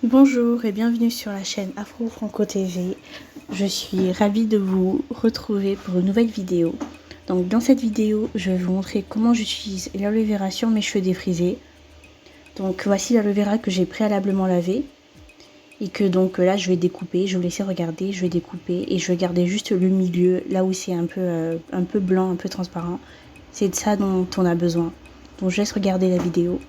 Bonjour et bienvenue sur la chaîne Afro Franco TV. Je suis ravie de vous retrouver pour une nouvelle vidéo. Donc dans cette vidéo, je vais vous montrer comment j'utilise l'aloe vera sur mes cheveux défrisés. Donc voici l'aloe vera que j'ai préalablement lavé et que donc là je vais découper, je vais vous laisser regarder, je vais découper et je vais garder juste le milieu, là où c'est un peu blanc, un peu transparent. C'est de ça dont on a besoin. Donc je laisse regarder la vidéo.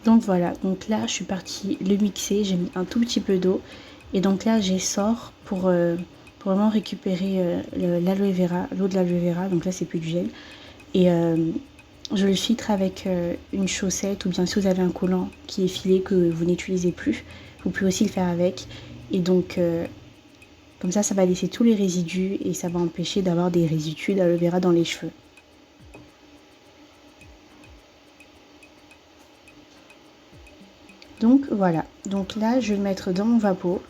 Donc voilà, donc là je suis partie le mixer, j'ai mis un tout petit peu d'eau et donc là j'essore pour vraiment récupérer l'aloe vera, l'eau de l'aloe vera, donc là c'est plus du gel et je le filtre avec une chaussette ou bien si vous avez un collant qui est filé que vous n'utilisez plus, vous pouvez aussi le faire avec et donc comme ça va laisser tous les résidus et ça va empêcher d'avoir des résidus d'aloe vera dans les cheveux. Donc voilà, donc là je vais le mettre dans mon vapeau.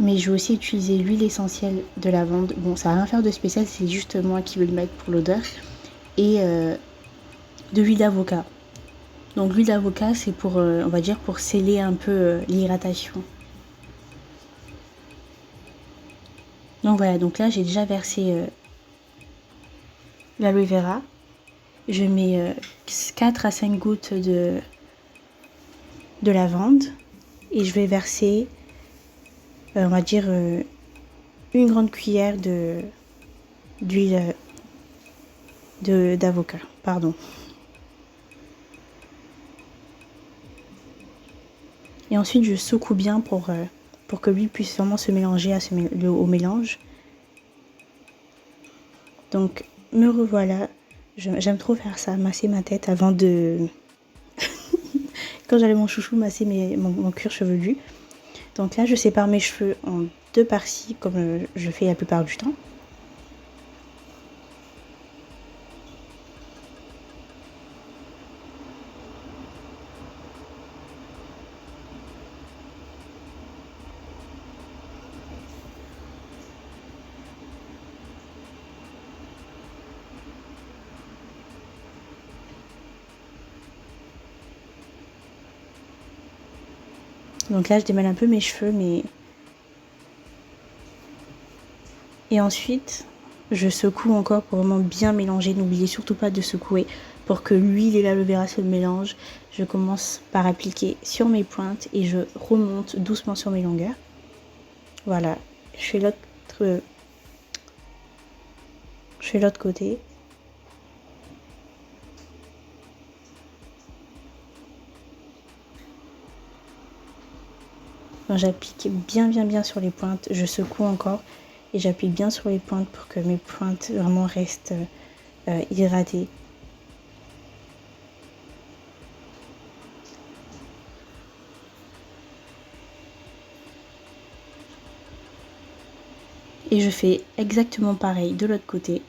Mais je vais aussi utiliser l'huile essentielle de lavande. Bon, ça va rien faire de spécial, c'est juste moi qui veux le mettre pour l'odeur. Et de l'huile d'avocat. Donc l'huile d'avocat, c'est pour, on va dire, pour sceller un peu l'hydratation. Donc voilà, donc là j'ai déjà versé l'aloe vera. Je mets 4 à 5 gouttes de lavande. Et je vais verser, on va dire, une grande cuillère d'huile d'avocat. Pardon. Et ensuite, je secoue bien pour que l'huile puisse vraiment se mélanger au mélange. Donc, me revoilà. J'aime trop faire ça, masser ma tête avant de... Quand j'avais mon chouchou, masser mon cuir chevelu. Donc là, je sépare mes cheveux en 2 parties, comme je fais la plupart du temps. Donc là, je démêle un peu mes cheveux, mais... Et ensuite, je secoue encore pour vraiment bien mélanger. N'oubliez surtout pas de secouer pour que l'huile et l'aloe vera se mélangent. Je commence par appliquer sur mes pointes et je remonte doucement sur mes longueurs. Voilà, je fais l'autre côté. J'applique bien sur les pointes, je secoue encore et j'applique bien sur les pointes pour que mes pointes vraiment restent hydratées. Et je fais exactement pareil de l'autre côté.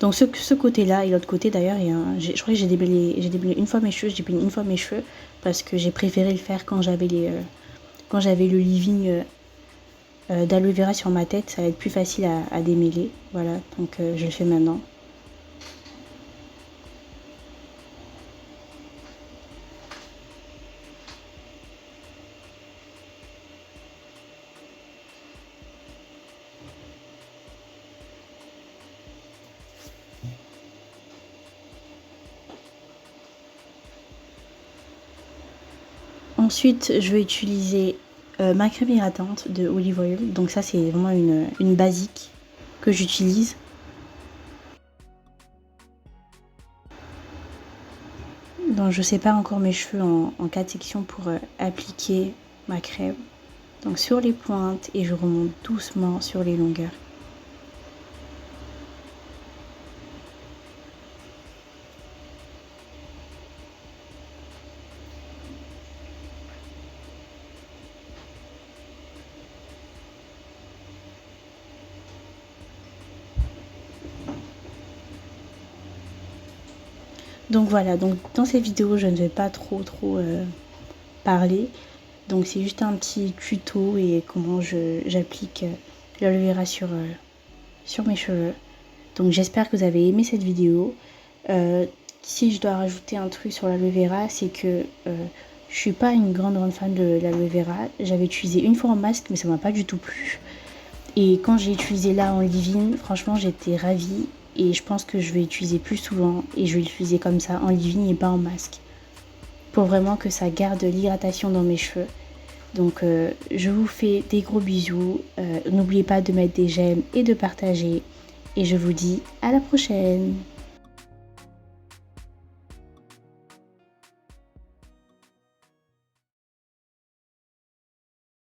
Donc ce côté-là et l'autre côté d'ailleurs, je crois que j'ai déblayé une fois mes cheveux, j'ai déblayé une fois mes cheveux parce que j'ai préféré le faire quand j'avais le leave-in d'aloe vera sur ma tête, ça va être plus facile à démêler. Voilà, donc je le fais maintenant. Ensuite, je vais utiliser ma crème hydratante de Olive Oil. Donc ça, c'est vraiment une basique que j'utilise. Donc je sépare encore mes cheveux en 4 sections pour appliquer ma crème. Donc sur les pointes et je remonte doucement sur les longueurs. Donc voilà, donc dans cette vidéo je ne vais pas trop parler. Donc c'est juste un petit tuto et comment j'applique l'aloe vera sur mes cheveux. Donc j'espère que vous avez aimé cette vidéo. Si je dois rajouter un truc sur l'aloe vera, c'est que je suis pas une grande fan de l'aloe vera. J'avais utilisé une fois en masque mais ça m'a pas du tout plu. Et quand j'ai utilisé là en leave-in, franchement j'étais ravie. Et je pense que je vais l'utiliser plus souvent et je vais l'utiliser comme ça en leave-in et pas en masque. Pour vraiment que ça garde l'hydratation dans mes cheveux. Donc je vous fais des gros bisous. N'oubliez pas de mettre des j'aime et de partager. Et je vous dis à la prochaine.